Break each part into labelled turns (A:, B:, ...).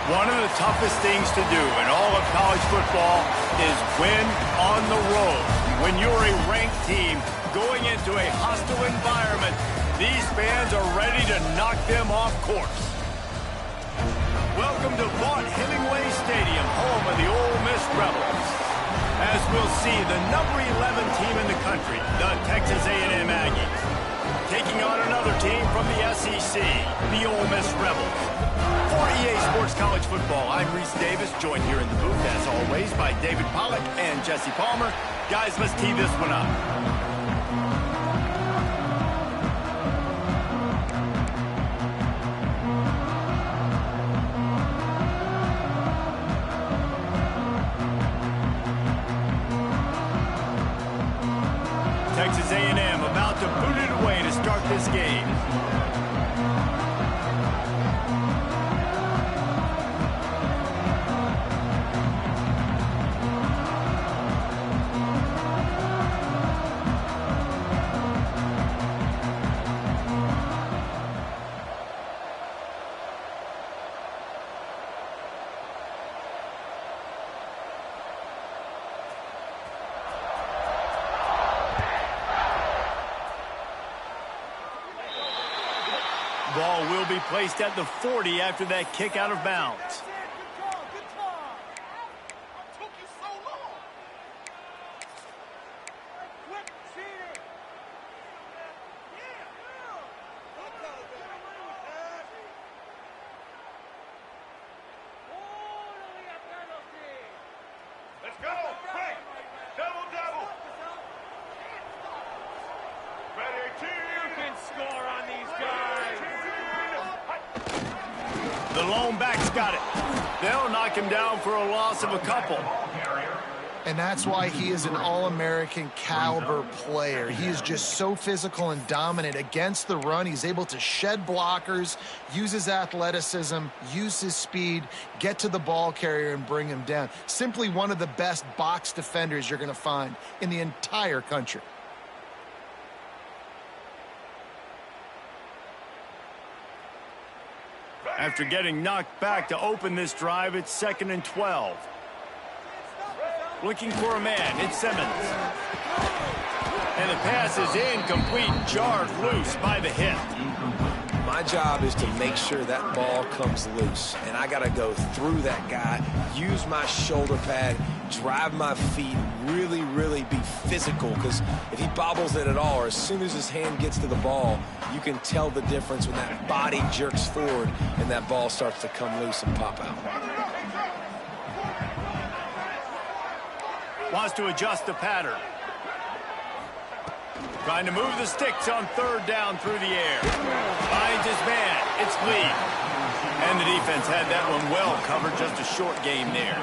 A: One of the toughest things to do in all of college football is win on the road. When you're a ranked team going into a hostile environment, these fans are ready to knock them off course. Welcome to Vaught Hemingway Stadium, home of the Ole Miss Rebels. As we'll see, the number 11 team in the country, the Texas A&M Aggies, taking on another team from the SEC, the Ole Miss Rebels. For EA Sports College Football, I'm Reese Davis, joined here in the booth, as always, by David Pollack and Jesse Palmer. Guys, let's tee this one up. Texas A&M about to boot it away to start this game. Ball will be placed at the 40 after that kick out of bounds.
B: Let's go! Quick! Double! Ready, team! You can score on these guys!
A: The lone back's got it. They'll knock him down for a loss of a couple.
C: And that's why he is an All-American caliber player. He is just so physical and dominant against the run. He's able to shed blockers, use his athleticism, use his speed, get to the ball carrier and bring him down. Simply one of the best box defenders you're going to find in the entire country.
A: After getting knocked back to open this drive, it's 2nd and 12. Looking for a man, it's Simmons. And the pass is incomplete, jarred loose by the hit.
D: My job is to make sure that ball comes loose, and I got to go through that guy, use my shoulder pad, drive my feet, really be physical, because if he bobbles it at all, or as soon as his hand gets to the ball, you can tell the difference when that body jerks forward and that ball starts to come loose and pop out.
A: Wants to adjust the pattern. Trying to move the sticks on 3rd down through the air. Finds his man. It's Lee. And the defense had that one well covered. Just a short game there.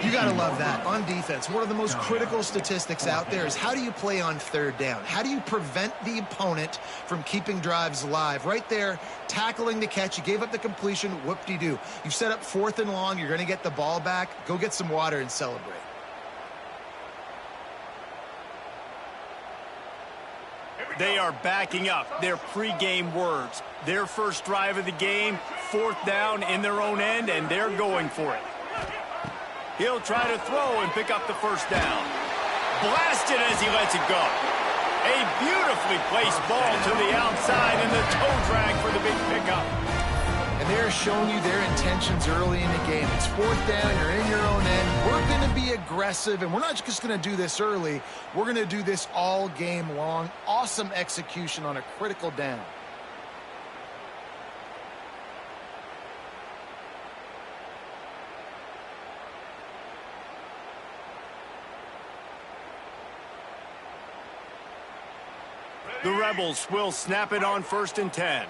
C: You got to love that. On defense, one of the most critical statistics out there is how do you play on 3rd down? How do you prevent the opponent from keeping drives alive? Right there, tackling the catch. You gave up the completion. Whoop-de-doo. You've set up 4th and long. You're going to get the ball back. Go get some water and celebrate.
A: They are backing up their pregame words. Their first drive of the game, 4th down in their own end, and they're going for it. He'll try to throw and pick up the 1st down. Blasted as he lets it go. A beautifully placed ball to the outside and the toe drag for the big pickup.
C: And they're showing you their intentions early in the game. It's 4th down, you're in your own end. We're going to be aggressive, and we're not just going to do this early. We're going to do this all game long. Awesome execution on a critical down.
A: The Rebels will snap it on 1st and 10.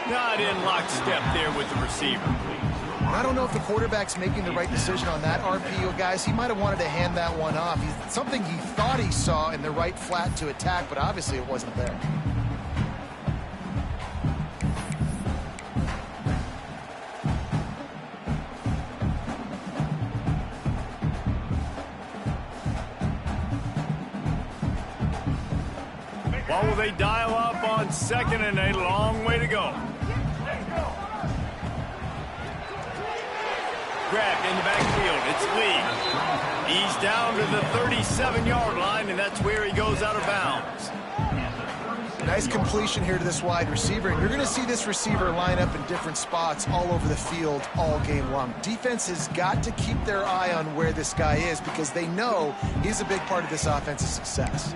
A: Not in lockstep there with the receiver.
C: I don't know if the quarterback's making the right decision on that RPO, guys. He might have wanted to hand that one off. Something he thought he saw in the right flat to attack, but obviously it wasn't there.
A: What will they dial up on 2nd and a long way to go? Grabbed in the backfield. It's Lee. He's down to the 37-yard line, and that's where he goes out of bounds.
C: Nice completion here to this wide receiver, and you're going to see this receiver line up in different spots all over the field all game long. Defense has got to keep their eye on where this guy is because they know he's a big part of this offense's success.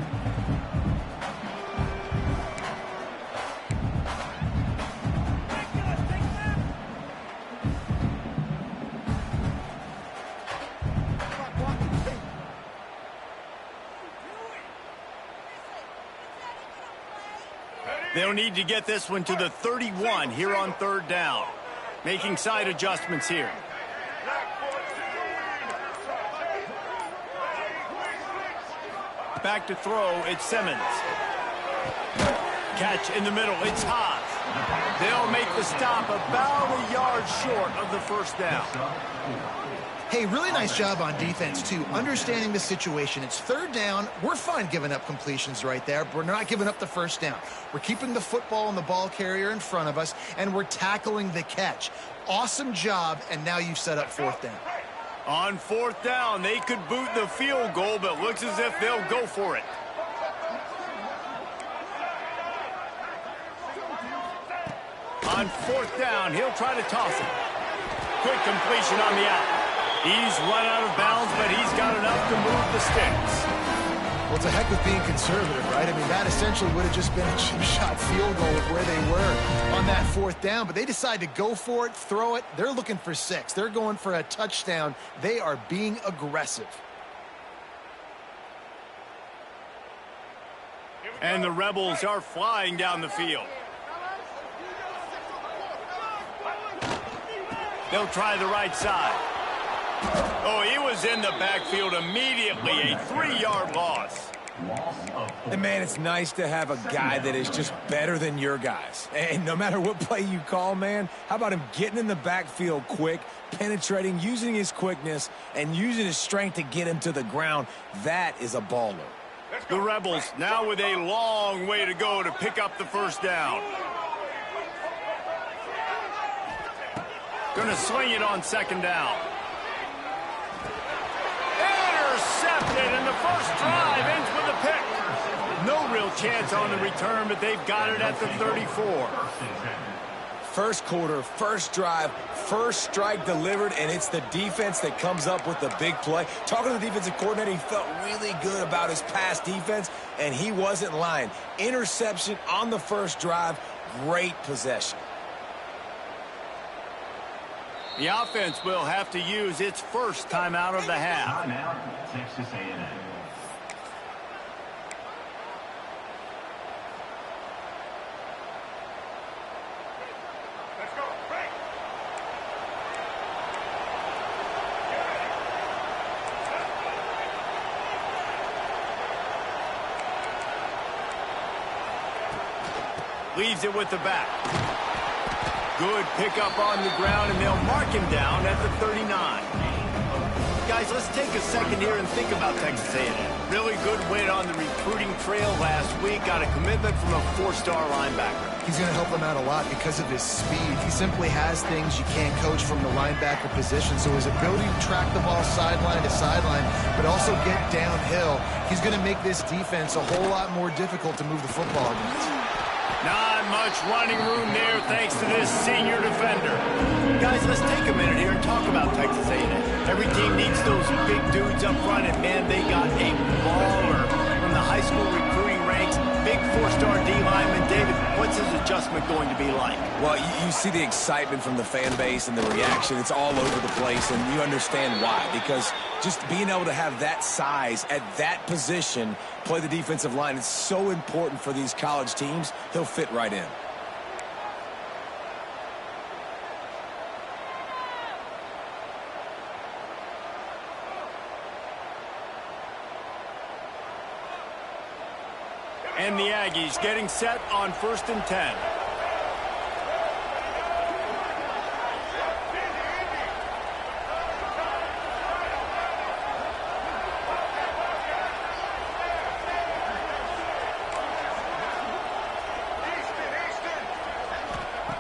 A: They'll need to get this one to the 31 here on 3rd down. Making side adjustments here. Back to throw, it's Simmons. Catch in the middle, it's Haas. They'll make the stop about a yard short of the 1st down.
C: Hey, really nice job on defense, too, understanding the situation. It's 3rd down. We're fine giving up completions right there, but we're not giving up the 1st down. We're keeping the football and the ball carrier in front of us, and we're tackling the catch. Awesome job, and now you've set up 4th down.
A: On 4th down, they could boot the field goal, but looks as if they'll go for it. On 4th down, he'll try to toss it. Quick completion on the out. He's run out of bounds, but he's got enough to move the sticks.
C: Well, it's a heck of being conservative, right? I mean, that essentially would have just been a chip shot field goal with where they were on that 4th down, but they decide to go for it, throw it. They're looking for 6. They're going for a touchdown. They are being aggressive.
A: And the Rebels are flying down the field. They'll try the right side. Oh, he was in the backfield immediately. A 3-yard loss.
D: And, man, it's nice to have a guy that is just better than your guys. And no matter what play you call, man, how about him getting in the backfield quick, penetrating, using his quickness, and using his strength to get him to the ground? That is a baller.
A: The Rebels now with a long way to go to pick up the 1st down. Going to swing it on 2nd down. Intercepted, and the first drive ends with a pick. No real chance on the return, but they've got it at the 34.
D: First quarter, first drive, first strike delivered, and it's the defense that comes up with the big play. Talking to the defensive coordinator, he felt really good about his pass defense, and he wasn't lying. Interception on the first drive, great possession.
A: The offense will have to use its first timeout of the half.
E: Texas A&M.
A: Leaves it with the back. Good pickup on the ground, and they'll mark him down at the 39. Guys, let's take a second here and think about Texas A&M. Really good win on the recruiting trail last week. Got a commitment from a 4-star linebacker.
C: He's going to help them out a lot because of his speed. He simply has things you can't coach from the linebacker position. So his ability to track the ball sideline to sideline, but also get downhill, he's going to make this defense a whole lot more difficult to move the football against.
A: Not much running room there thanks to this senior defender. Guys, let's take a minute here and talk about Texas A&M. Every team needs those big dudes up front, and man, they got a baller from the high school recruiting ranks. Big 4-star D lineman. David, what's his adjustment going to be like?
D: Well, you see the excitement from the fan base and the reaction. It's all over the place, and you understand why. Because just being able to have that size at that position, play the defensive line, it's so important for these college teams. He'll fit right in.
A: And the Aggies getting set on 1st and 10.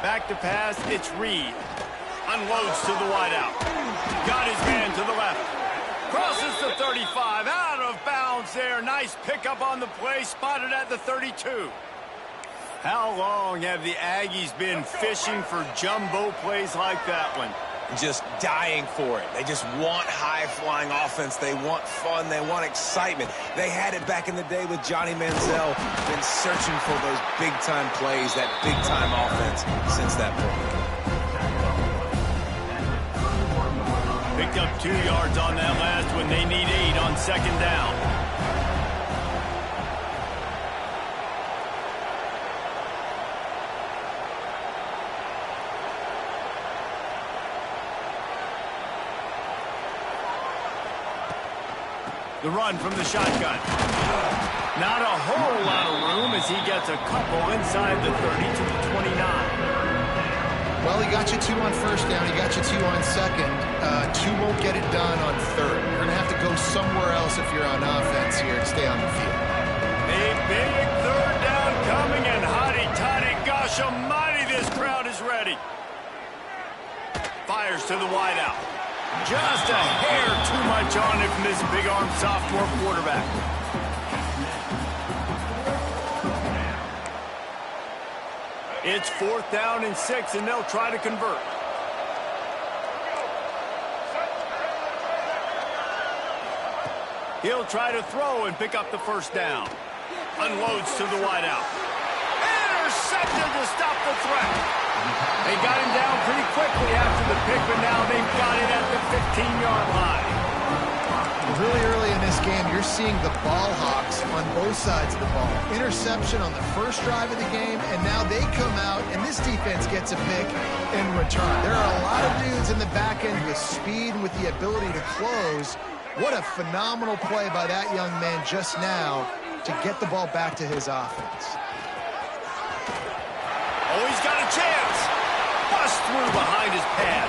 A: Back to pass, it's Reed. Unloads to the wideout. Got his man to the left. Crosses the 35, out of bounds there. Nice pickup on the play, spotted at the 32. How long have the Aggies been fishing for jumbo plays like that one?
D: Just dying for it. They just want high-flying offense. They want fun. They want excitement. They had it back in the day with Johnny Manziel. Been searching for those big-time plays, that big-time offense since that point.
A: Picked up 2 yards on that last one. They need 8 on second down. The run from the shotgun. Not a whole lot of room as he gets a couple inside the 30 to the 29.
C: Well, he got you 2 on first down. He got you 2 on second. 2 won't get it done on third. You're going to have to go somewhere else if you're on offense here to stay on the field.
A: A big third down coming, and hotty-toddy, gosh almighty, this crowd is ready. Fires to the wideout. Just a hair too much on it from this big-arm sophomore quarterback. It's 4th down and 6, and they'll try to convert. He'll try to throw and pick up the first down. Unloads to the wideout. Intercepted to stop the threat. They got him down pretty quickly after the pick, but now they've got it at the 15-yard line.
C: Really early in this game, you're seeing the ball hawks on both sides of the ball. Interception on the first drive of the game, and now they come out, and this defense gets a pick in return. There are a lot of dudes in the back end with speed and with the ability to close. What a phenomenal play by that young man just now to get the ball back to his offense.
A: Oh, he's got a chance. Bust through behind his pad.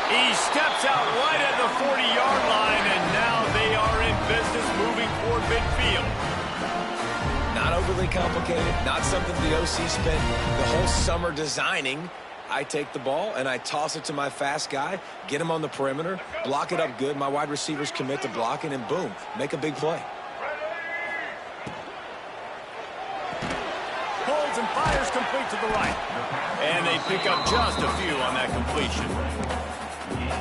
A: He steps out right at the 40-yard line, and now they are in business moving toward midfield.
D: Not overly complicated, not something the OC spent the whole summer designing. I take the ball, and I toss it to my fast guy, get him on the perimeter, block it up good. My wide receivers commit to blocking, and boom, make a big play.
A: Pulls and fires complete to the right. And they pick up just a few on that completion.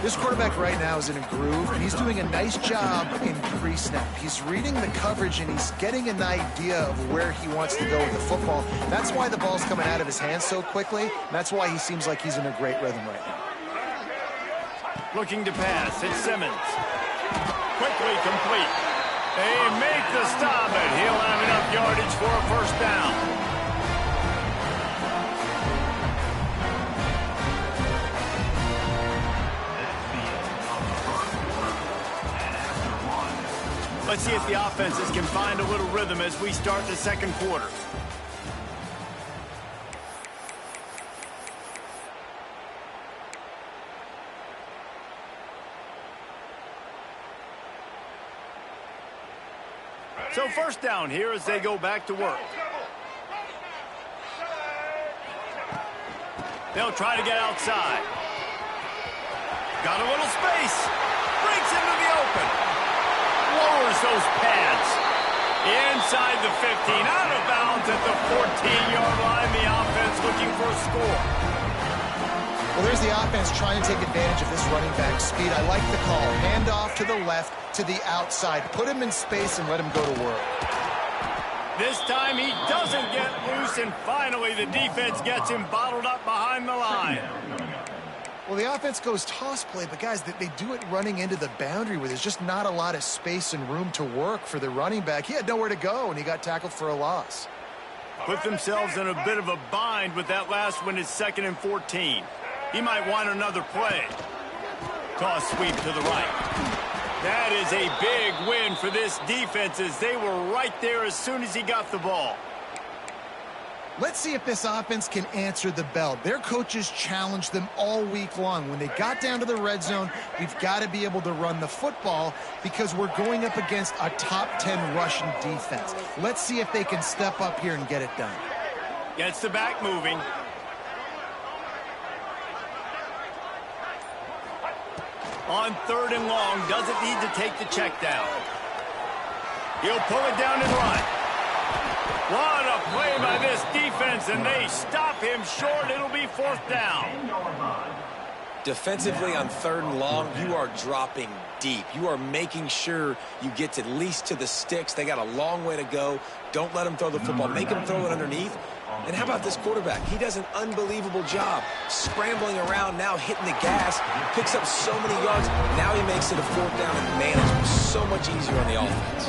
C: This quarterback right now is in a groove, and he's doing a nice job in pre-snap. He's reading the coverage, and he's getting an idea of where he wants to go with the football. That's why the ball's coming out of his hands so quickly, and that's why he seems like he's in a great rhythm right now.
A: Looking to pass, it's Simmons. Quickly complete. They make the stop, and he'll have enough yardage for a first down. Let's see if the offenses can find a little rhythm as we start the second quarter. So first down here as they go back to work. They'll try to get outside. Got a little space. Breaks into the open. Lowers those pads. Inside the 15. Out of bounds at the 14-yard line. The offense looking for a score.
C: Well, there's the offense trying to take advantage of this running back speed. I like the call. Hand off to the left, to the outside. Put him in space and let him go to work.
A: This time he doesn't get loose, and finally the defense gets him bottled up behind the line.
C: Well, the offense goes toss play, but guys, they do it running into the boundary where there's just not a lot of space and room to work for the running back. He had nowhere to go, and he got tackled for a loss.
A: Put themselves in a bit of a bind with that last one is 2nd and 14. He might want another play. Toss sweep to the right. That is a big win for this defense as they were right there as soon as he got the ball.
C: Let's see if this offense can answer the bell. Their coaches challenged them all week long. When they got down to the red zone, we've got to be able to run the football because we're going up against a top 10 rushing defense. Let's see if they can step up here and get it done.
A: Gets the back moving. On 3rd and long, doesn't need to take the check down. He'll pull it down and run. What a play by this defense, and they stop him short. It'll be 4th down.
D: Defensively on 3rd and long, you are dropping deep. You are making sure you get at least to the sticks. They got a long way to go. Don't let them throw the football. Make them throw it underneath. And how about this quarterback? He does an unbelievable job scrambling around, now hitting the gas, picks up so many yards. Now he makes it a 4th down and manageable. So much easier on the offense.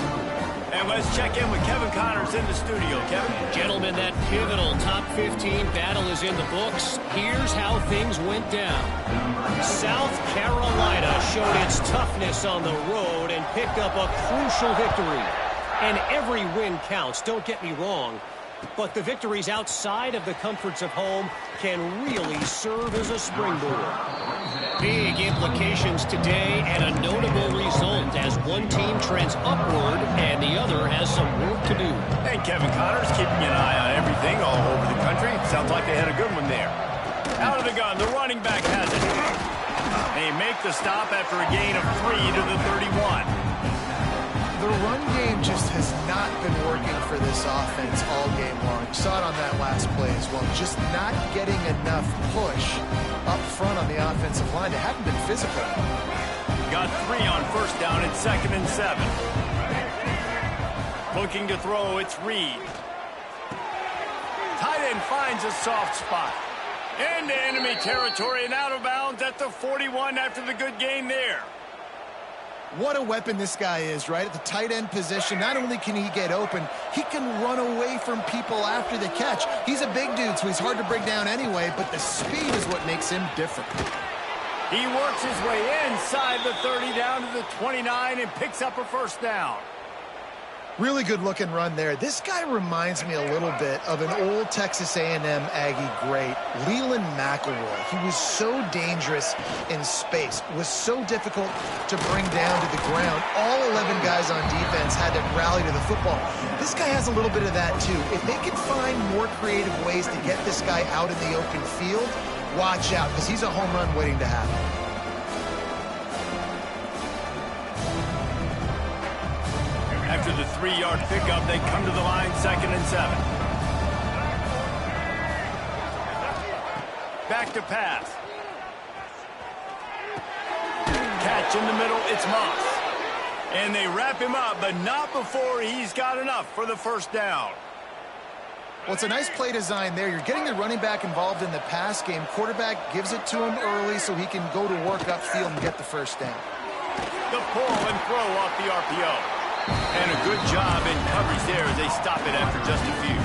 A: And let's check in with Kevin Connors in the studio. Kevin?
E: Gentlemen, that pivotal top 15 battle is in the books. Here's how things went down. South Carolina showed its toughness on the road and picked up a crucial victory. And every win counts, don't get me wrong. But the victories outside of the comforts of home can really serve as a springboard. Big implications today and a notable result as one team trends upward and the other has some work to do.
A: And Kevin Connors keeping an eye on everything all over the country. Sounds like they had a good one there. Out of the gun, the running back has it. They make the stop after a gain of 3 to the 31.
C: The run game just has not been working for this offense all game long. You saw it on that last play as well. Just not getting enough push up front on the offensive line. They haven't been physical.
A: Got 3 on 1st down and 2nd and 7. Looking to throw, it's Reed. Tight end finds a soft spot. Into enemy territory and out of bounds at the 41 after the good gain there.
C: What a weapon this guy is, right? At the tight end position, not only can he get open, he can run away from people after the catch. He's a big dude, so he's hard to bring down anyway, but the speed is what makes him different.
A: He works his way inside the 30 down to the 29 and picks up a 1st down.
C: Really good looking run there. This guy reminds me a little bit of an old Texas A&M Aggie great, Leland McElroy. He was so dangerous in space, was so difficult to bring down to the ground. All 11 guys on defense had to rally to the football. This guy has a little bit of that too. If they can find more creative ways to get this guy out in the open field, watch out, because he's a home run waiting to happen.
A: After the 3-yard pickup, they come to the line 2nd and 7. Back to pass. Catch in the middle, it's Moss. And they wrap him up, but not before he's got enough for the 1st down.
C: Well, it's a nice play design there. You're getting the running back involved in the pass game. Quarterback gives it to him early so he can go to work upfield and get the 1st down.
A: The pull and throw off the RPO. And a good job in coverage there as they stop it after just a few.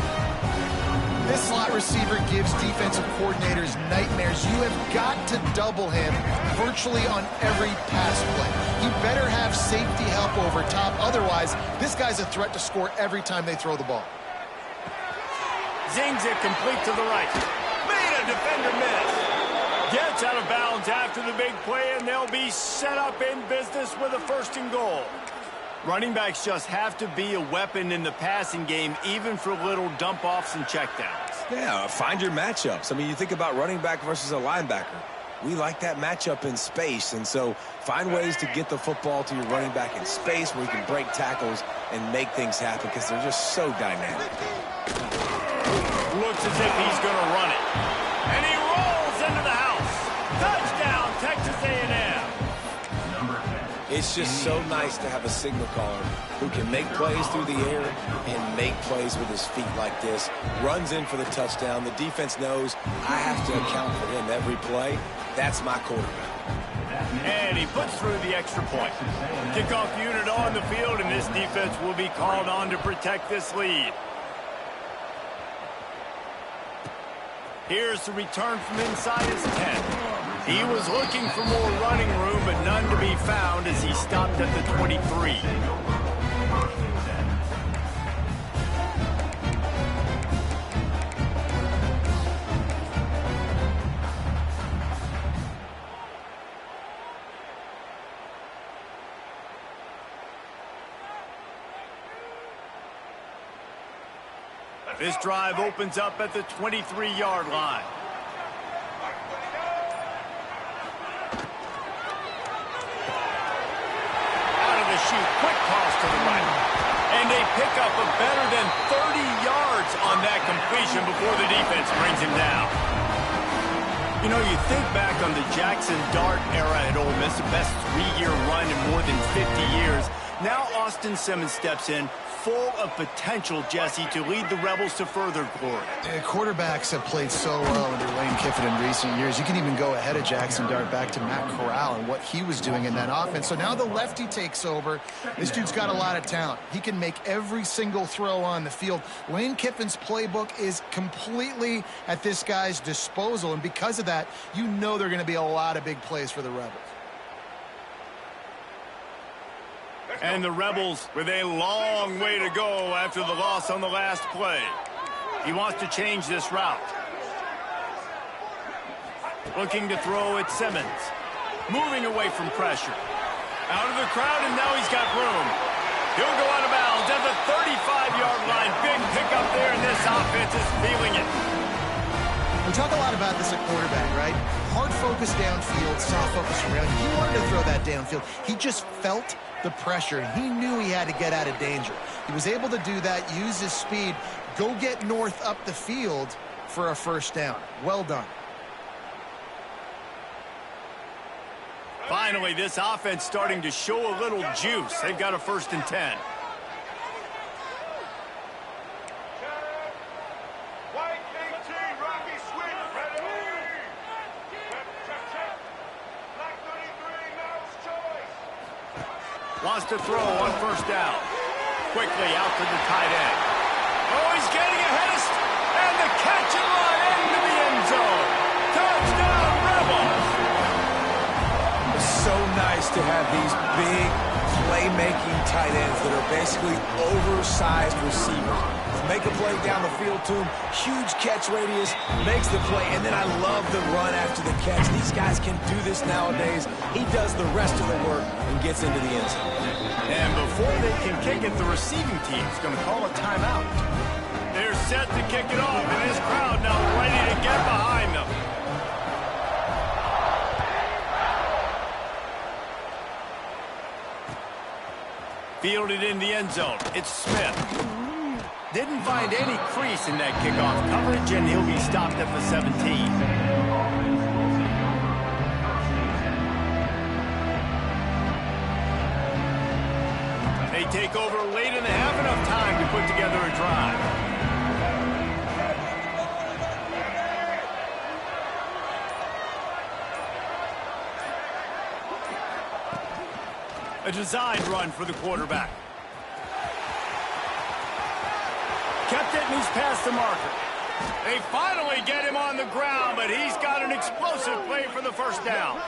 C: This slot receiver gives defensive coordinators nightmares. You have got to double him virtually on every pass play. He better have safety help over top. Otherwise, this guy's a threat to score every time they throw the ball.
A: Zings it complete to the right. Made a defender miss. Gets out of bounds after the big play, and they'll be set up in business with a 1st and goal. Running backs just have to be a weapon in the passing game, even for little dump-offs and checkdowns.
D: Yeah, find your matchups. I mean, you think about running back versus a linebacker. We like that matchup in space, and so find ways to get the football to your running back in space where you can break tackles and make things happen because they're just so dynamic.
A: Looks as if he's going to run it. And he rolls into the house. Touchdown, Texas A&M.
D: It's just so nice to have a signal caller who can make plays through the air and make plays with his feet like this. Runs in for the touchdown. The defense knows I have to account for him every play. That's my quarterback.
A: And he puts through the extra point. Kickoff unit on the field, and this defense will be called on to protect this lead. Here's the return from inside his 10. He was looking for more running room, but none to be found as he stopped at the 23. This drive opens up at the 23-yard line. issue. Quick toss to the right. And they pick up a better than 30 yards on that completion before the defense brings him down. You know, you think back on the Jackson Dart era at Ole Miss, the best 3-year run in more than 50 years. Now Austin Simmons steps in, full of potential, Jesse, to lead the Rebels to further glory.
C: Quarterbacks have played so well under Lane Kiffin in recent years. You can even go ahead of Jackson Dart back to Matt Corral and what he was doing in that offense. So now the lefty takes over. This dude's got a lot of talent. He can make every single throw on the field. Lane Kiffin's playbook is completely at this guy's disposal, and because of that, you know there are going to be a lot of big plays for the Rebels.
A: And the Rebels with a long way to go after the loss on the last play. He wants to change this route. Looking to throw at Simmons. Moving away from pressure. Out of the crowd, and now he's got room. He'll go out of bounds at the 35-yard line. Big pickup there, and this offense is feeling it.
C: We talk a lot about this at quarterback, right? Hard focus downfield, soft focus around. He wanted to throw that downfield. He just felt the pressure. He knew he had to get out of danger. He was able to do that, use his speed, go get north up the field for a first down. Well done.
A: Finally, this offense starting to show a little juice. They've got a 1st and 10. Wants to throw on 1st down. Quickly out to the tight end. Oh, he's getting ahead of... And the catch and run into the end zone. Touchdown, Rebels!
D: It's so nice to have these big playmaking tight ends that are basically oversized receivers. Make a play down the field to him. Huge catch radius, makes the play, and then I love the run after the catch. These guys can do this nowadays. He does the rest of the work and gets into the end zone.
A: And before they can kick it, the receiving team's going to call a timeout. They're set to kick it off, and this crowd now ready to get behind them. Fielded in the end zone. It's Smith. Didn't find any crease in that kickoff coverage, and he'll be stopped at the 17. They take over late in the half, enough time to put together a drive. A designed run for the quarterback. Kept it, and he's past the marker. They finally get him on the ground, but he's got an explosive play for the 1st down.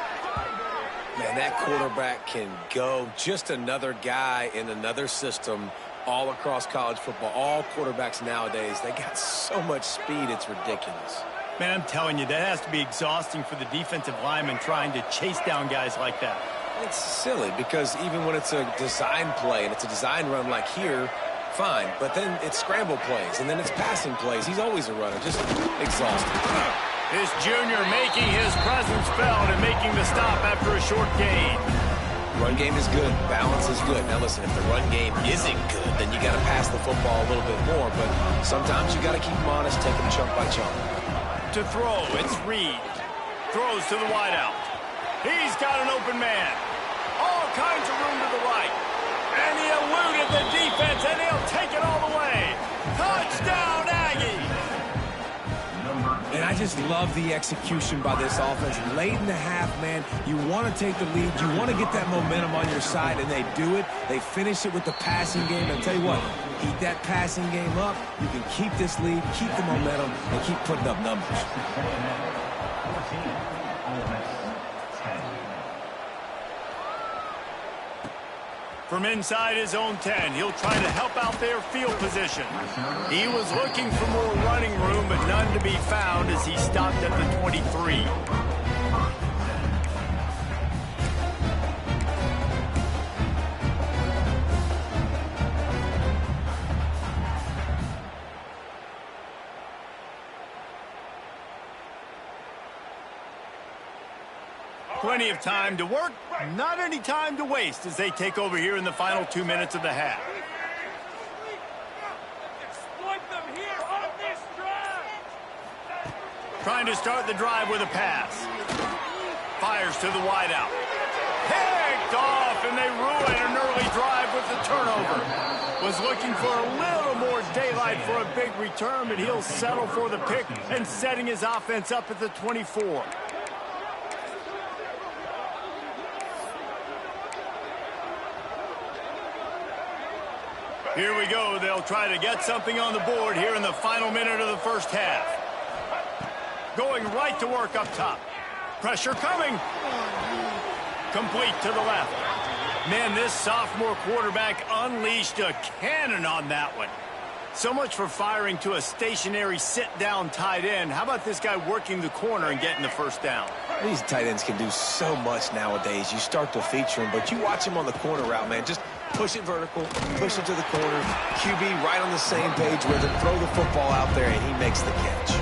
D: Man, that quarterback can go. Just another guy in another system all across college football. All quarterbacks nowadays, they got so much speed, it's ridiculous.
A: Man, I'm telling you, that has to be exhausting for the defensive lineman trying to chase down guys like that.
D: It's silly because even when it's a design play and it's a design run like here, fine, but then it's scramble plays, and then it's passing plays. He's always a runner, just exhausted.
A: This junior making his presence felt and making the stop after a short gain.
D: Run game is good. Balance is good. Now, listen, if the run game isn't good, then you got to pass the football a little bit more, but sometimes you got to keep them honest, take them chunk by chunk.
A: To throw, it's Reed. Throws to the wideout. He's got an open man. All kinds of room to the right. And he eluded the defense, and he'll take it all the way. Touchdown, Aggie!
D: And I just love the execution by this offense. Late in the half, man, you want to take the lead. You want to get that momentum on your side, and they do it. They finish it with the passing game. And I'll tell you what, keep that passing game up. You can keep this lead, keep the momentum, and keep putting up numbers.
A: From inside his own 10, he'll try to help out their field position. He was looking for more running room, but none to be found as he stopped at the 23. Plenty of time to work, not any time to waste as they take over here in the final 2 minutes of the half.
B: Exploit them here on this drive.
A: Trying to start the drive with a pass. Fires to the wideout. Picked off, and they ruin an early drive with the turnover. Was looking for a little more daylight for a big return, but he'll settle for the pick and setting his offense up at the 24. Here we go. They'll try to get something on the board here in the final minute of the first half. Going right to work up top. Pressure coming. Complete to the left. Man, this sophomore quarterback unleashed a cannon on that one. So much for firing to a stationary sit-down tight end. How about this guy working the corner and getting the first down?
D: These tight ends can do so much nowadays. You start to feature them, but you watch him on the corner route, man. Just push it vertical, push it to the corner. QB right on the same page with him. Throw the football out there, and he makes the catch.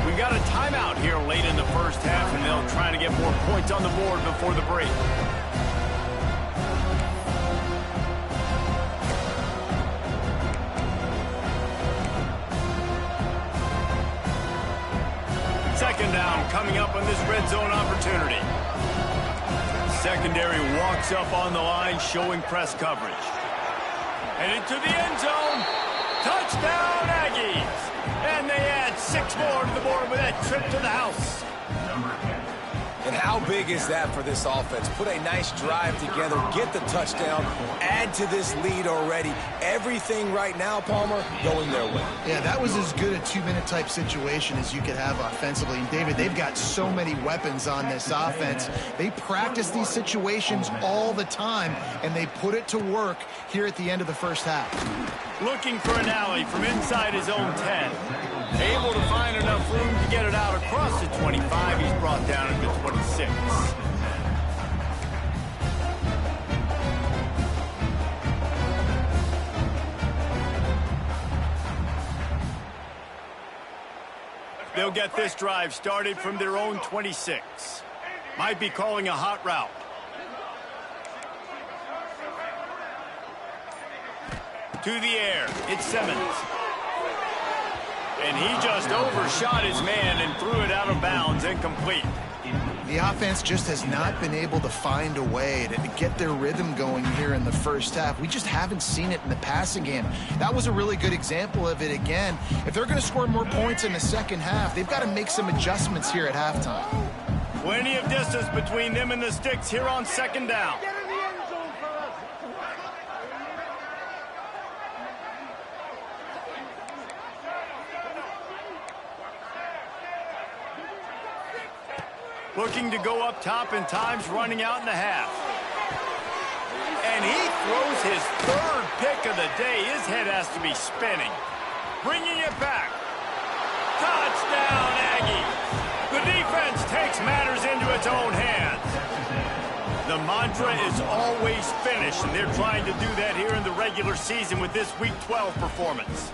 A: We got a timeout here late in the first half, and they'll try to get more points on the board before the break. Second down coming up on this red zone opportunity. Secondary walks up on the line, showing press coverage. Headed to the end zone. Touchdown, Aggies! And they add 6 more to the board with that trip to the house.
D: And how big is that for this offense? Put a nice drive together, get the touchdown, add to this lead already. Everything right now, Palmer, going their way.
C: Yeah, that was as good a 2-minute type situation as you could have offensively. And, David, they've got so many weapons on this offense. They practice these situations all the time, and they put it to work here at the end of the first half.
A: Looking for an alley from inside his own 10. Able to find enough room to get it out across the 25. He's brought down at the 26. They'll get this drive started from their own 26. Might be calling a hot route. To the air, it's Simmons. And he just overshot his man and threw it out of bounds, incomplete.
C: The offense just has not been able to find a way to get their rhythm going here in the first half. We just haven't seen it in the passing game. That was a really good example of it again. If they're going to score more points in the second half, they've got to make some adjustments here at halftime.
A: Plenty of distance between them and the sticks here on second down. Looking to go up top, and time's running out in the half. And he throws his 3rd pick of the day. His head has to be spinning. Bringing it back. Touchdown, Aggies. The defense takes matters into its own hands. The mantra is always finish, and they're trying to do that here in the regular season with this Week 12 performance.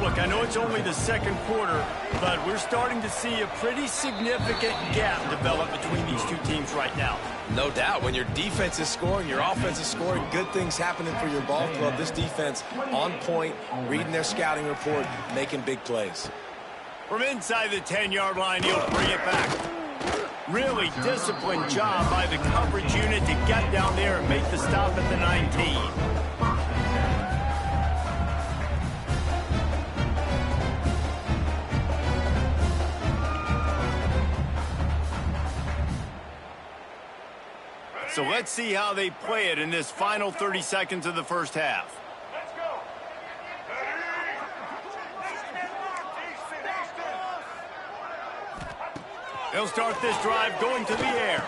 A: Look, I know it's only the second quarter, but we're starting to see a pretty significant gap develop between these two teams right now.
D: No doubt. When your defense is scoring, your offense is scoring, good things happening for your ball club. This defense on point, reading their scouting report, making big plays.
A: From inside the 10-yard line, he'll bring it back. Really disciplined job by the coverage unit to get down there and make the stop at the 19. So let's see how they play it in this final 30 seconds of the first half.
B: Let's go.
A: They'll start this drive going to the air.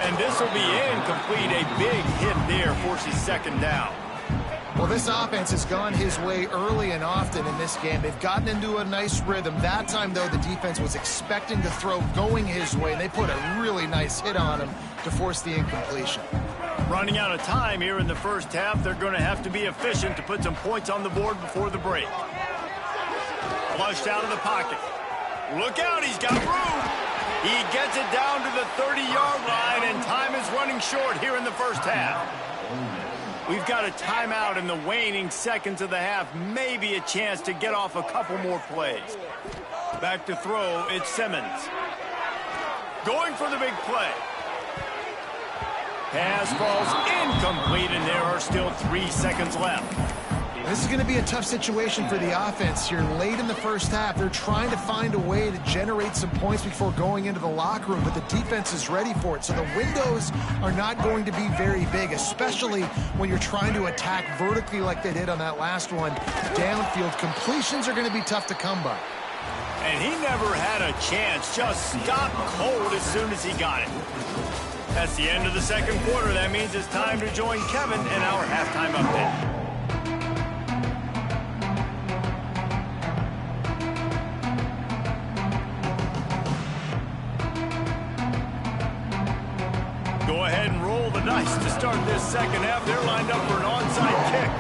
A: And this will be incomplete. A big hit there forces second down.
C: Well, this offense has gone his way early and often in this game. They've gotten into a nice rhythm. That time, though, the defense was expecting to throw going his way, and they put a really nice hit on him to force the incompletion.
A: Running out of time here in the first half. They're going to have to be efficient to put some points on the board before the break. Flushed out of the pocket. Look out, he's got room. He gets it down to the 30-yard line, and time is running short here in the first half. We've got a timeout in the waning seconds of the half. Maybe a chance to get off a couple more plays. Back to throw, it's Simmons. Going for the big play. Pass falls incomplete, and there are still 3 seconds left.
C: This is going to be a tough situation for the offense here. Late in the first half, they're trying to find a way to generate some points before going into the locker room, but the defense is ready for it. So the windows are not going to be very big, especially when you're trying to attack vertically like they did on that last one. Downfield completions are going to be tough to come by.
A: And he never had a chance, just stopped cold as soon as he got it. That's the end of the second quarter. That means it's time to join Kevin in our halftime update. Go ahead and roll the dice to start this second half. They're lined up for an onside kick.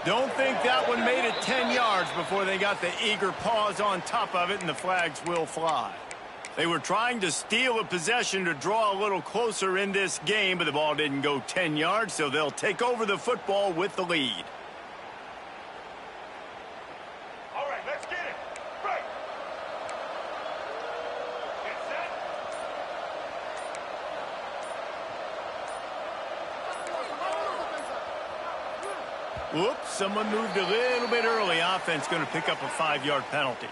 A: Don't think that one made it 10 yards before they got the eager paws on top of it, and the flags will fly. They were trying to steal a possession to draw a little closer in this game, but the ball didn't go 10 yards, so they'll take over the football with the lead.
B: All right, let's get it. Right. Get set.
A: Whoops, someone moved a little bit early. Offense going to pick up a 5-yard penalty.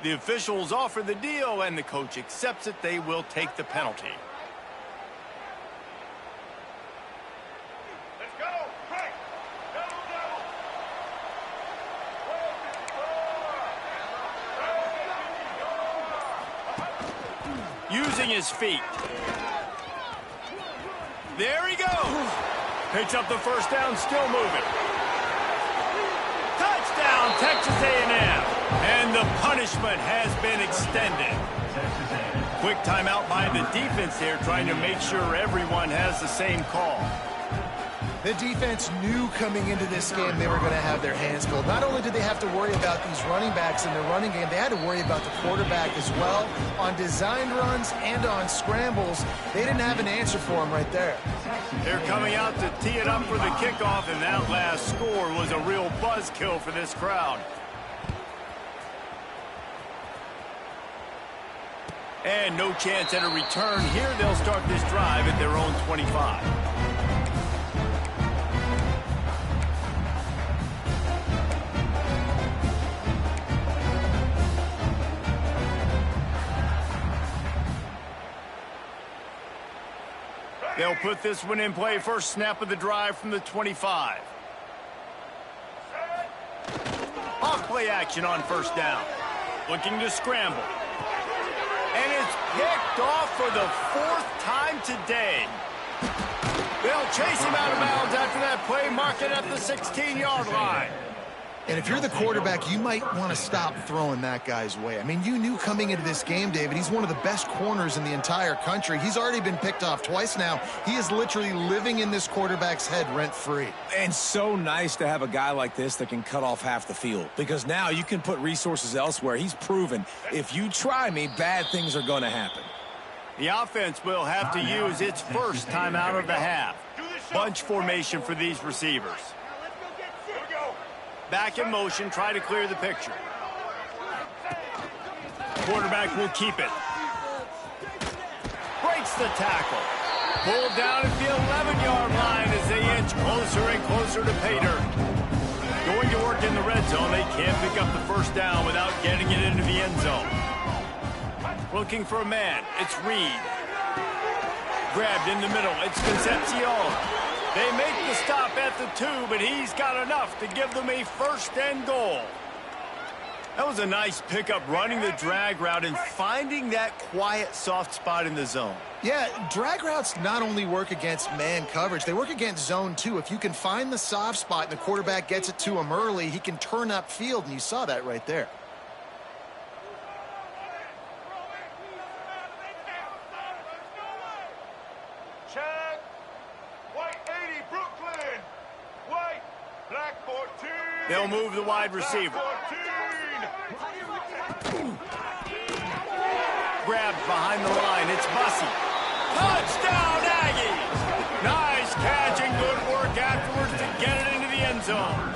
A: The officials offer the deal, and the coach accepts it. They will take the penalty.
B: Let's go. Right. Double, double.
A: Using his feet. There he goes. Picks up the first down, still moving. Touchdown, Texas A&M. And the punishment has been extended. Quick timeout by the defense there, trying to make sure everyone has the same call.
C: The defense knew coming into this game they were going to have their hands full. Not only did they have to worry about these running backs in the running game, they had to worry about the quarterback as well. On designed runs and on scrambles, they didn't have an answer for him right there.
A: They're coming out to tee it up for the kickoff, and that last score was a real buzzkill for this crowd. And no chance at a return here. They'll start this drive at their own 25. They'll put this one in play. First snap of the drive from the 25. Off play action on first down. Looking to scramble. And it's picked off for the 4th time today. They'll chase him out of bounds after that play, mark it at the 16-yard line.
C: And if you're the quarterback, you might want to stop throwing that guy's way. I mean, you knew coming into this game, David, he's one of the best corners in the entire country. He's already been picked off twice now. He is literally living in this quarterback's head rent-free.
D: And so nice to have a guy like this that can cut off half the field, because now you can put resources elsewhere. He's proven if you try me, bad things are going to happen.
A: The offense will have to use its first timeout of the half. Bunch formation for these receivers. Back in motion, try to clear the picture. Quarterback will keep it. Breaks the tackle. Pulled down at the 11-yard line as they inch closer and closer to pay dirt. Going to work in the red zone. They can't pick up the first down without getting it into the end zone. Looking for a man. It's Reed. Grabbed in the middle. It's Concepcion. They make the stop at the 2, but he's got enough to give them a first and goal. That was a nice pickup, running the drag route and finding that quiet, soft spot in the zone.
C: Yeah, drag routes not only work against man coverage, they work against zone too. If you can find the soft spot and the quarterback gets it to him early, he can turn up field, and you saw that right there.
B: Check. White.
A: They'll move the wide receiver. Grabbed behind the line. It's Bussey. Touchdown, Aggies! Nice catch and good work afterwards to get it into the end zone.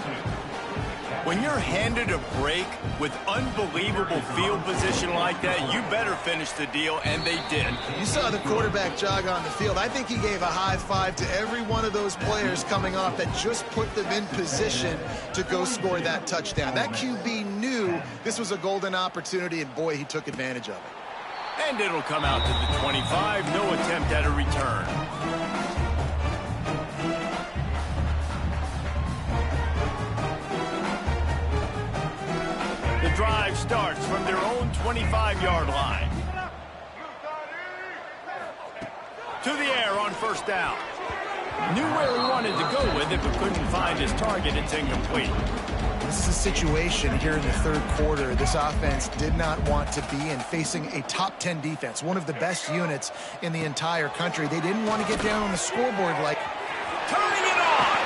A: When you're handed a break with unbelievable field position like that, you better finish the deal, and they did.
C: You saw the quarterback jog on the field. I think he gave a high five to every one of those players coming off that just put them in position to go score that touchdown. That QB knew this was a golden opportunity, and boy, he took advantage of it.
A: And it'll come out to the 25. No attempt at a return. The drive starts from their own 25-yard line. To the air on first down. Knew where he wanted to go with it, but couldn't find his target. It's incomplete.
C: This is a situation here in the third quarter this offense did not want to be in, facing a top 10 defense, one of the best units in the entire country. They didn't want to get down on the scoreboard like...
A: Turning it on!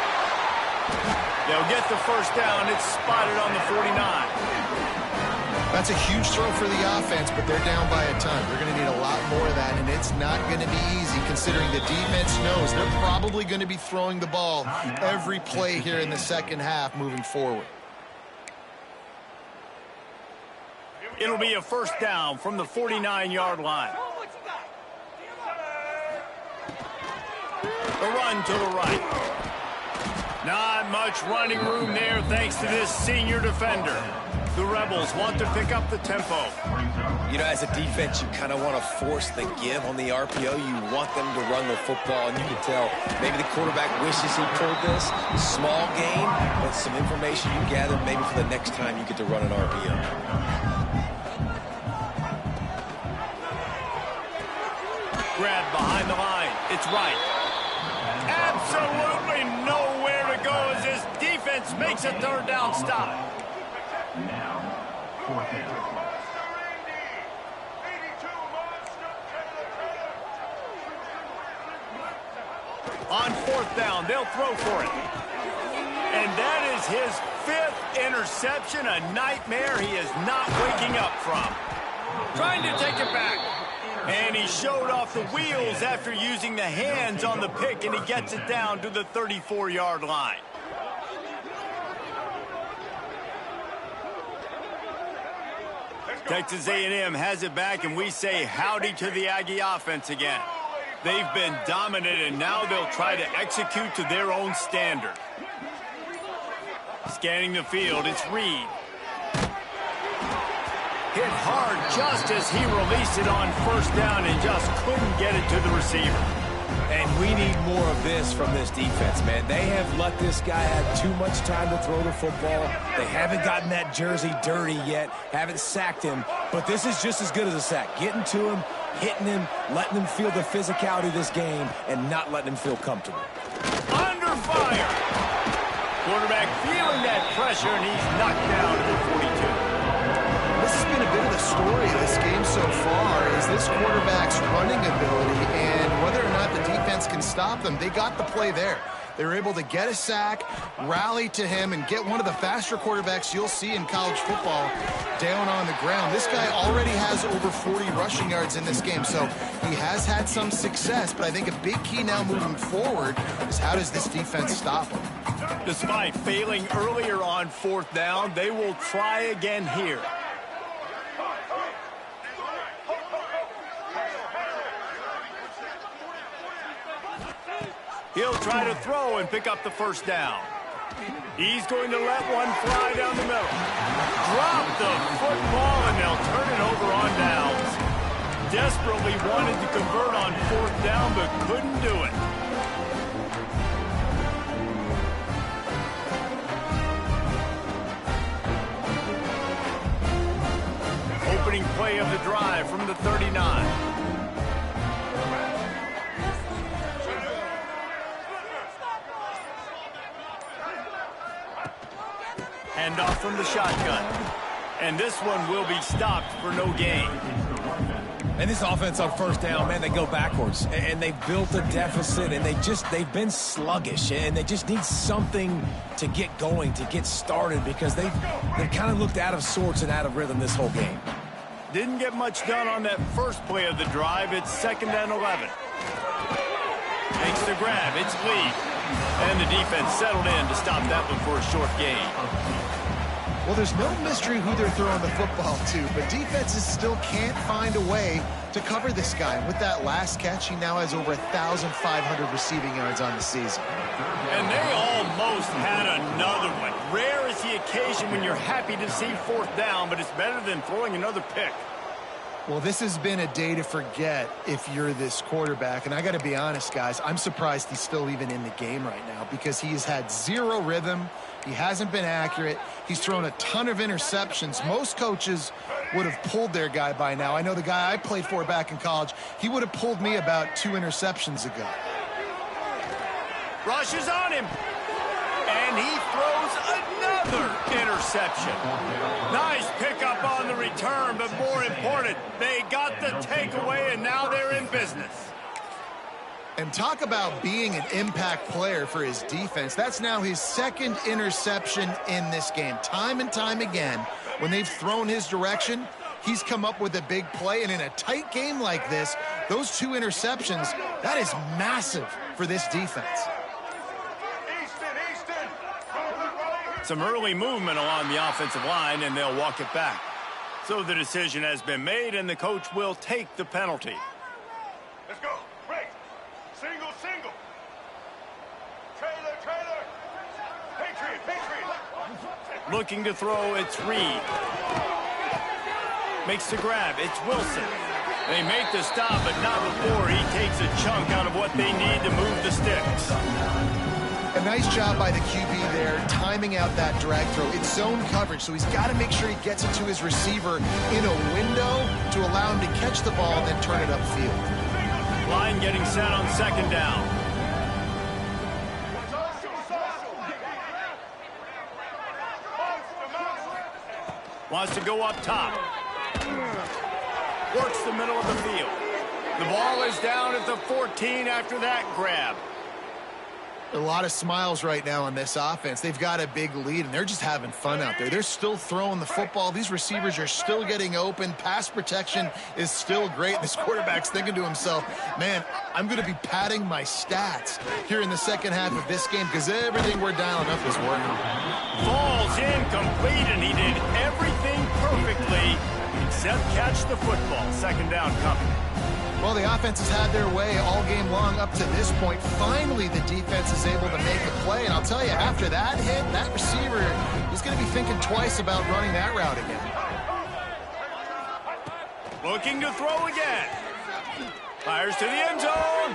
A: They'll get the first down. It's spotted on the 49.
C: That's a huge throw for the offense, but they're down by a ton. They're going to need a lot more of that, and it's not going to be easy considering the defense knows they're probably going to be throwing the ball every play here in the second half moving forward.
A: It'll be a first down from the 49-yard line. The run to the right. Not much running room there thanks to this senior defender. The Rebels want to pick up the tempo.
D: You know, as a defense, you kind of want to force the give on the RPO. You want them to run the football, and you can tell maybe the quarterback wishes he pulled this. Small gain, but some information you gather maybe for the next time you get to run an RPO.
A: Grab behind the line. It's right. Absolutely nowhere to go as this defense makes a third down stop. On fourth down, they'll throw for it. And that is his fifth interception, a nightmare he is not waking up from. Trying to take it back. And he showed off the wheels after using the hands on the pick, and he gets it down to the 34-yard line. Texas A&M has it back, and we say howdy to the Aggie offense again. They've been dominant, and now they'll try to execute to their own standard. Scanning the field, it's Reed. Hit hard just as he released it on first down and just couldn't get it to the receiver.
D: And we need more of this from this defense, man. They have let this guy have too much time to throw the football. They haven't gotten that jersey dirty yet, haven't sacked him. But this is just as good as a sack. Getting to him, hitting him, letting him feel the physicality of this game, and not letting him feel comfortable.
A: Under fire! Quarterback feeling that pressure, and he's knocked down to the 42.
C: This has been a bit of the story of this game so far, is this quarterback's running ability and whether or not the defense can stop them. They got the play there. They were able to get a sack, rally to him, and get one of the faster quarterbacks you'll see in college football down on the ground. This guy already has over 40 rushing yards in this game, so he has had some success, but I think a big key now moving forward is how does this defense stop him?
A: Despite failing earlier on fourth down, they will try again here. He'll try to throw and pick up the first down. He's going to let one fly down the middle. Drop the football, and they'll turn it over on downs. Desperately wanted to convert on fourth down, but couldn't do it. Opening play of the drive from the 39. Hand off from the shotgun. And this one will be stopped for no gain.
D: And this offense on first down, man, they go backwards. And they've built a deficit, and they've been sluggish. And they just need something to get going, to get started, because they've kind of looked out of sorts and out of rhythm this whole game.
A: Didn't get much done on that first play of the drive. It's 2nd and 11. Makes the grab. It's Lee. And the defense settled in to stop that one for a short gain.
C: Well, there's no mystery who they're throwing the football to, but defenses still can't find a way to cover this guy. And with that last catch, he now has over 1,500 receiving yards on the season.
A: And they almost had another one. Rare is the occasion when you're happy to see 4th down, but it's better than throwing another pick.
C: Well, this has been a day to forget if you're this quarterback. And I got to be honest, guys, I'm surprised he's still even in the game right now because he has had zero rhythm. He hasn't been accurate. He's thrown a ton of interceptions. Most coaches would have pulled their guy by now. I know the guy I played for back in college, he would have pulled me about 2 interceptions ago.
A: Rushes on him. And he throws another interception. Nice pickup on the return, but more important, they got the takeaway, and now they're in business.
C: And talk about being an impact player for his defense. That's now his 2nd interception in this game. Time and time again, when they've thrown his direction, he's come up with a big play. And in a tight game like this, those 2 interceptions, that is massive for this defense.
A: Some early movement along the offensive line, and they'll walk it back. So the decision has been made, and the coach will take the penalty.
B: Let's go. Break. Single, single. Trailer, trailer. Patriot, Patriot.
A: Looking to throw, it's Reed. Makes the grab, it's Wilson. They make the stop, but not before he takes a chunk out of what they need to move the sticks.
C: A nice job by the QB there, timing out that drag throw. It's zone coverage, so he's got to make sure he gets it to his receiver in a window to allow him to catch the ball and then turn it upfield.
A: Line getting set on 2nd down. Wants to go up top. Works the middle of the field. The ball is down at the 14 after that grab.
C: A lot of smiles right now on this offense. They've got a big lead, and they're just having fun out there. They're still throwing the football. These receivers are still getting open. Pass protection is still great. This quarterback's thinking to himself, man, I'm going to be padding my stats here in the second half of this game because everything we're dialing up is working.
A: Falls incomplete, and he did everything perfectly except catch the football. 2nd down coming.
C: Well, the offense has had their way all game long up to this point. Finally, the defense is able to make a play. And I'll tell you, after that hit, that receiver is going to be thinking twice about running that route again.
A: Looking to throw again. Fires to the end zone.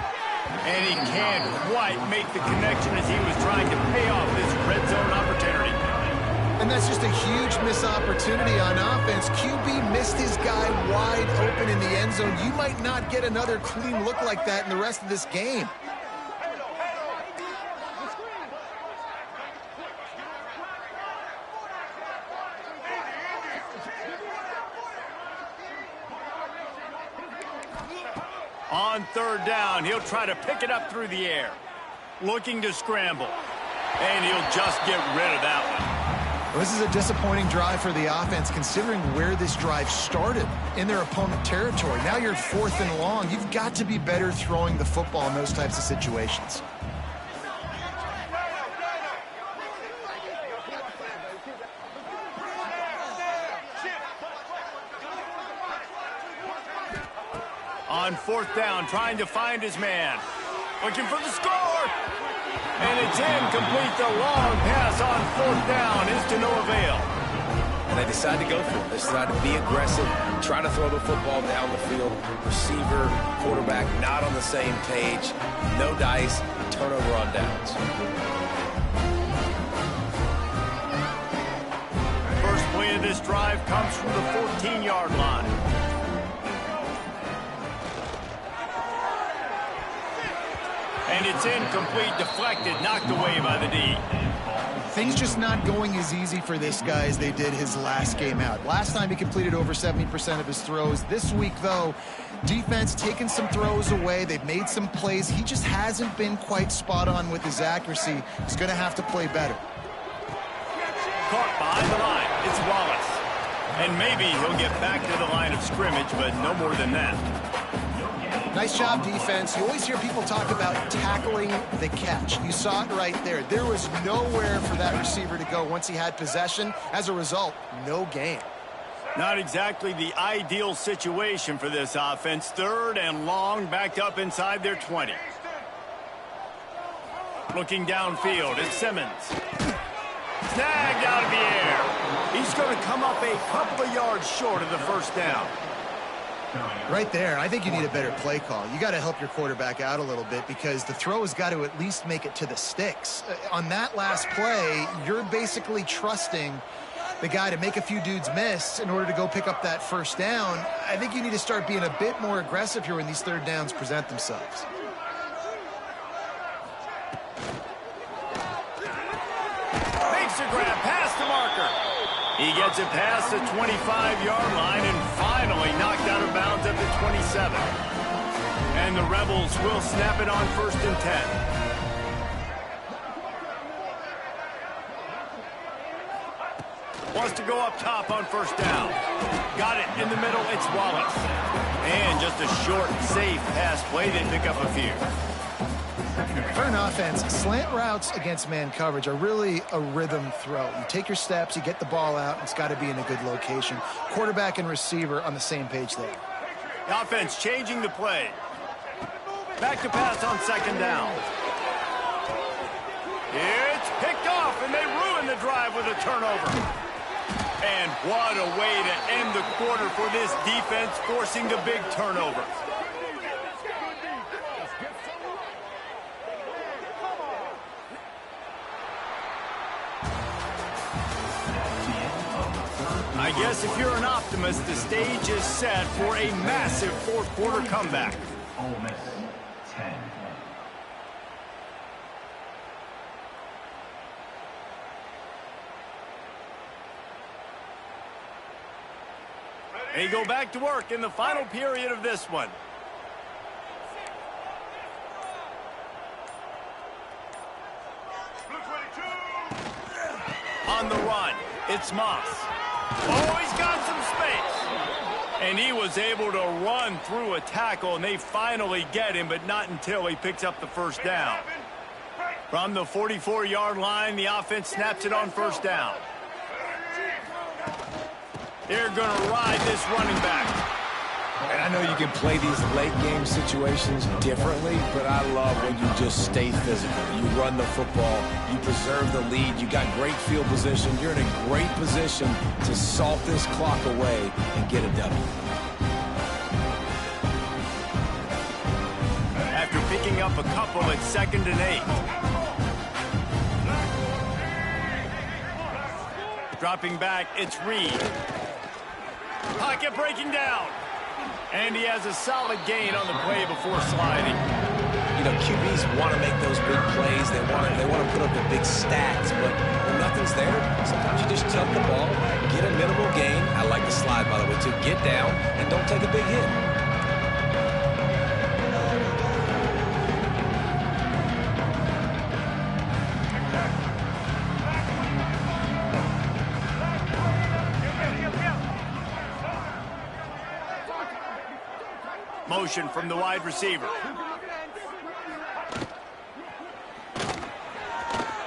A: And he can't quite make the connection as he was trying to pay off this red zone opportunity.
C: And that's just a huge missed opportunity on offense. QB missed his guy wide open in the end zone. You might not get another clean look like that in the rest of this game.
A: On 3rd down, he'll try to pick it up through the air. Looking to scramble. And he'll just get rid of that one.
C: Well, this is a disappointing drive for the offense considering where this drive started in their opponent territory. Now you're 4th and long. You've got to be better throwing the football in those types of situations.
A: On 4th down, trying to find his man. Looking for the score. And it's incomplete. The long pass on 4th down is to no avail.
D: And they decide to go for it. They decide to be aggressive, try to throw the football down the field. Receiver, quarterback, not on the same page. No dice, turnover on downs.
A: First play of this drive comes from the 14-yard line. And it's incomplete, deflected, knocked away by the D.
C: things just not going as easy for this guy as they did his last game out. Last time he completed over 70% of his throws. This week, though, defense taking some throws away. They've made some plays. He just hasn't been quite spot on with his accuracy. He's going to have to play better.
A: Caught behind the line. It's Wallace. And maybe he'll get back to the line of scrimmage, but no more than that.
C: Nice job, defense. You always hear people talk about tackling the catch. You saw it right there. There was nowhere for that receiver to go once he had possession. As a result, no gain.
A: Not exactly the ideal situation for this offense. 3rd and long, backed up inside their 20. Looking downfield, it's Simmons. Snagged out of the air. He's going to come up a couple of yards short of the first down.
C: Right there, I think you need a better play call. You got to help your quarterback out a little bit because the throw has got to at least make it to the sticks. On that last play, you're basically trusting the guy to make a few dudes miss in order to go pick up that first down. I think you need to start being a bit more aggressive here when these 3rd downs present themselves.
A: Makes a grab past the marker. He gets it past the 25-yard line and finally knocked out of bounds at the 27. And the Rebels will snap it on 1st and 10. Wants to go up top on 1st down. Got it in the middle. It's Wallace. And just a short, safe pass play. They pick up a few.
C: For an offense, slant routes against man coverage are really a rhythm throw. You take your steps, you get the ball out, it's got to be in a good location. Quarterback and receiver on the same page there.
A: The offense changing the play. Back to pass on 2nd down. It's picked off, and they ruin the drive with a turnover. And what a way to end the quarter for this defense, forcing the big turnover. I guess if you're an optimist, the stage is set for a massive 4th quarter comeback.
F: Ole Miss 10.
A: They go back to work in the final period of this one. On the run, it's Moss. Oh, he's got some space. And he was able to run through a tackle, and they finally get him, but not until he picks up the 1st down. From the 44-yard line, the offense snaps it on 1st down. They're going to ride this running back.
D: And I know you can play these late-game situations differently, but I love when you just stay physical. You run the football, you preserve the lead, you got great field position. You're in a great position to salt this clock away and get a W.
A: After picking up a couple at 2nd and 8. Dropping back, it's Reed. Pocket breaking down. And he has a solid gain on the play before sliding.
D: You know, QBs want to make those big plays. They want to put up the big stats, but when nothing's there, sometimes you just tuck the ball, get a minimal gain. I like the slide, by the way, to get down and don't take a big hit.
A: Motion from the wide receiver.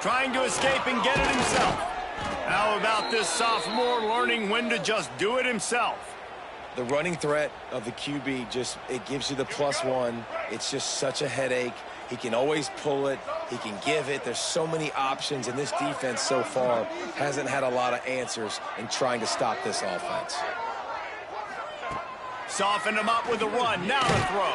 A: Trying to escape and get it himself. How about this sophomore learning when to just do it himself?
D: The running threat of the QB it gives you the +1. It's just such a headache. He can always pull it. He can give it. There's so many options, and this defense so far hasn't had a lot of answers in trying to stop this offense.
A: Softened him up with a run. Now the throw.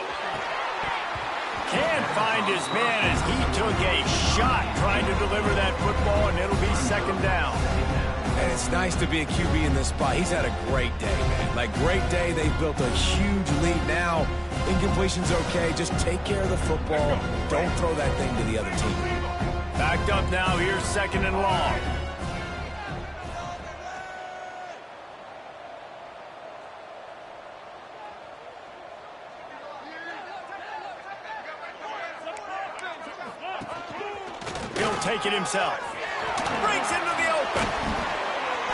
A: Can't find his man as he took a shot trying to deliver that football, and it'll be 2nd down.
D: And it's nice to be a QB in this spot. He's had a great day, man. Like, great day. They've built a huge lead now. Incompletion's okay. Just take care of the football. Don't throw that thing to the other team.
A: Backed up now, here's 2nd and long. He'll take it himself. Breaks into the open.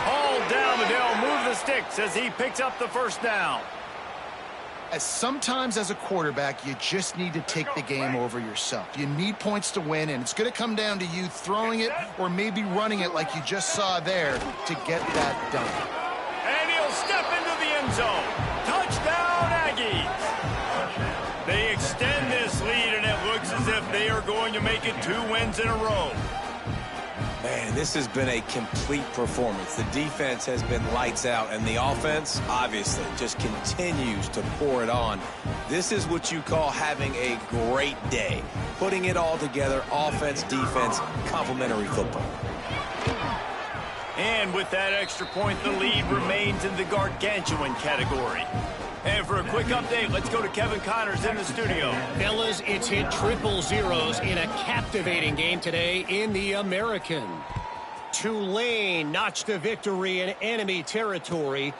A: Hauled down, but they'll move the sticks as he picks up the 1st down.
C: Sometimes as a quarterback, you just need to take the game over yourself. You need points to win, and it's going to come down to you throwing it or maybe running it like you just saw there to get that done.
A: And he'll step into the end zone. Touchdown, Aggies. They extend this lead, and it looks as if they are going to make it 2 wins in a row.
D: Man, this has been a complete performance. The defense has been lights out, and the offense, obviously, just continues to pour it on. This is what you call having a great day. Putting it all together, offense, defense, complementary football.
A: And with that extra point, the lead remains in the gargantuan category. And for a quick update, let's go to Kevin Connors in the studio.
E: Fellas, it's hit triple zeros in a captivating game today in the American. Tulane notched a victory in enemy territory.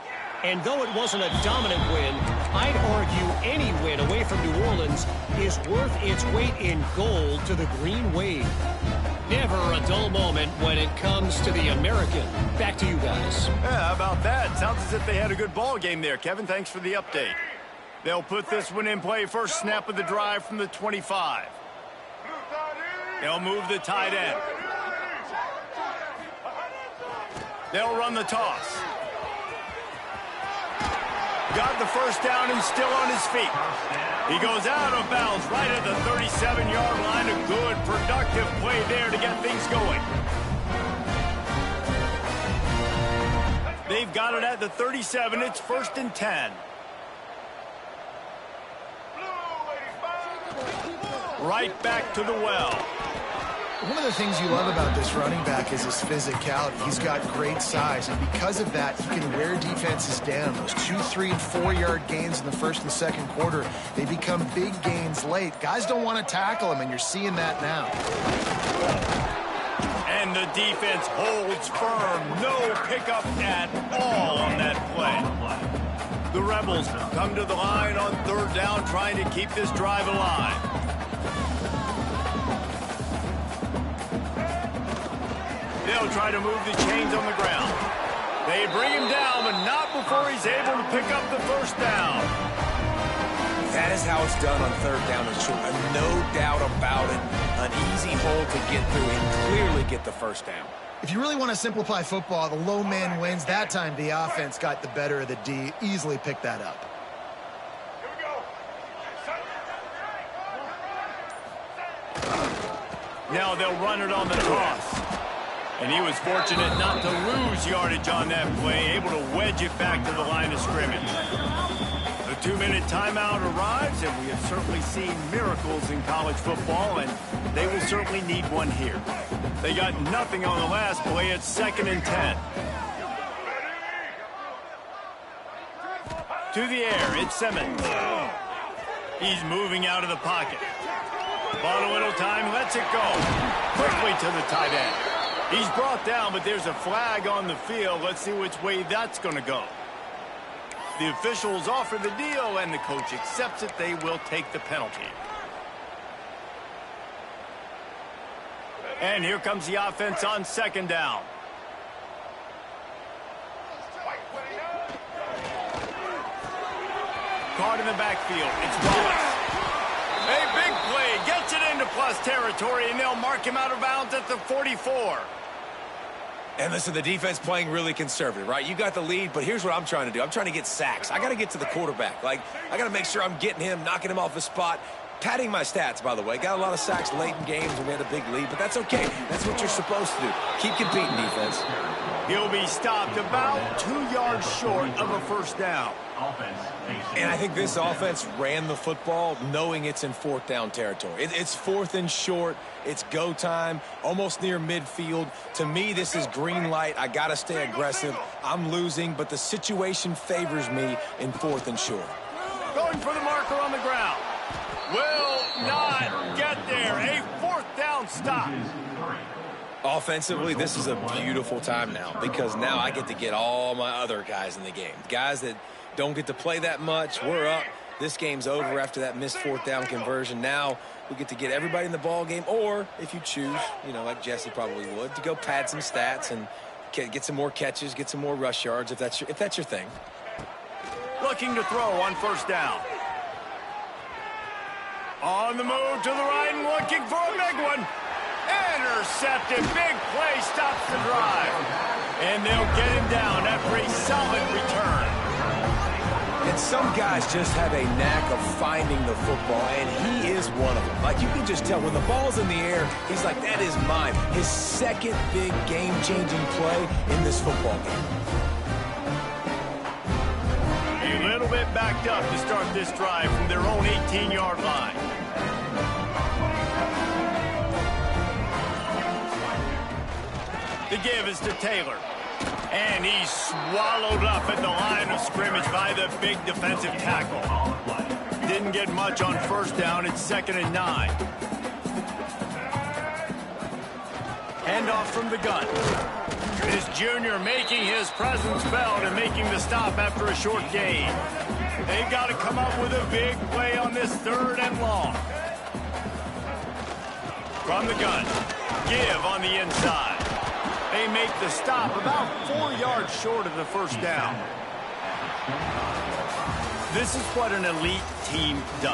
E: And though it wasn't a dominant win, I'd argue any win away from New Orleans is worth its weight in gold to the Green Wave. Never a dull moment when it comes to the American. Back to you guys.
A: Yeah, how about that? Sounds as if they had a good ball game there. Kevin, thanks for the update. They'll put this one in play. First snap of the drive from the 25. They'll move the tight end. They'll run the toss. Got the 1st down and still on his feet. He goes out of bounds right at the 37-yard line. A good, productive play there to get things going. They've got it at the 37. It's 1st and 10. Right back to the well.
C: One of the things you love about this running back is his physicality. He's got great size, and because of that, he can wear defenses down. Those 2, 3, and 4-yard gains in the 1st and 2nd quarter, they become big gains late. Guys don't want to tackle him, and you're seeing that now.
A: And the defense holds firm. No pickup at all on that play. The Rebels come to the line on 3rd down, trying to keep this drive alive. They'll try to move the chains on the ground. They bring him down, but not before he's able to pick up the 1st down.
D: That is how it's done on 3rd down and short. No doubt about it. An easy hole to get through and clearly get the 1st down.
C: If you really want to simplify football, the low man wins. That time the offense got the better of the D. Easily picked that up.
A: Now they'll run it on the toss. And he was fortunate not to lose yardage on that play, able to wedge it back to the line of scrimmage. The 2-minute timeout arrives, and we have certainly seen miracles in college football, and they will certainly need one here. They got nothing on the last play. It's 2nd and 10. To the air, it's Simmons. He's moving out of the pocket. Bought a little time, lets it go. Quickly to the tight end. He's brought down, but there's a flag on the field. Let's see which way that's going to go. The officials offer the deal, and the coach accepts it. They will take the penalty. And here comes the offense on 2nd down. Caught in the backfield. It's Wallace. A big play. Gets it into plus territory, and they'll mark him out of bounds at the 44.
D: And listen, the defense playing really conservative, right? You got the lead, but here's what I'm trying to do. I'm trying to get sacks. I got to get to the quarterback. I got to make sure I'm getting him, knocking him off the spot. Padding my stats, by the way. Got a lot of sacks late in games when we had a big lead, but that's okay. That's what you're supposed to do. Keep competing, defense.
A: He'll be stopped about 2 yards short of a 1st down.
D: And I think this offense ran the football knowing it's in 4th down territory. It's 4th and short. It's go time, almost near midfield. To me, this is green light. I got to stay aggressive. I'm losing, but the situation favors me in 4th and short.
A: Going for the marker on the ground. Will not get there. A 4th down down stop.
D: Offensively, this is a beautiful time now because now I get to get all my other guys in the game. Guys that don't get to play that much, we're up. This game's over after that missed fourth down conversion. Now we get to get everybody in the ball game, or if you choose, like Jesse probably would, to go pad some stats and get some more catches, get some more rush yards if that's your thing.
A: Looking to throw on first down. On the move to the right and looking for a big one. Intercepted. Big play stops the drive. And they'll get him down after a solid return.
D: And some guys just have a knack of finding the football, and he is one of them. Like, you can just tell when the ball's in the air, he's like, that is mine. His second big game-changing play in this football game.
A: A little bit backed up to start this drive from their own 18-yard line. The give is to Taylor. And he's swallowed up at the line of scrimmage by the big defensive tackle. Didn't get much on first down. It's 2nd and 9. Handoff from the gun. This junior making his presence felt and making the stop after a short gain. They've got to come up with a big play on this 3rd and long. From the gun. Give on the inside. They make the stop about 4 yards short of the first down. This is what an elite team does.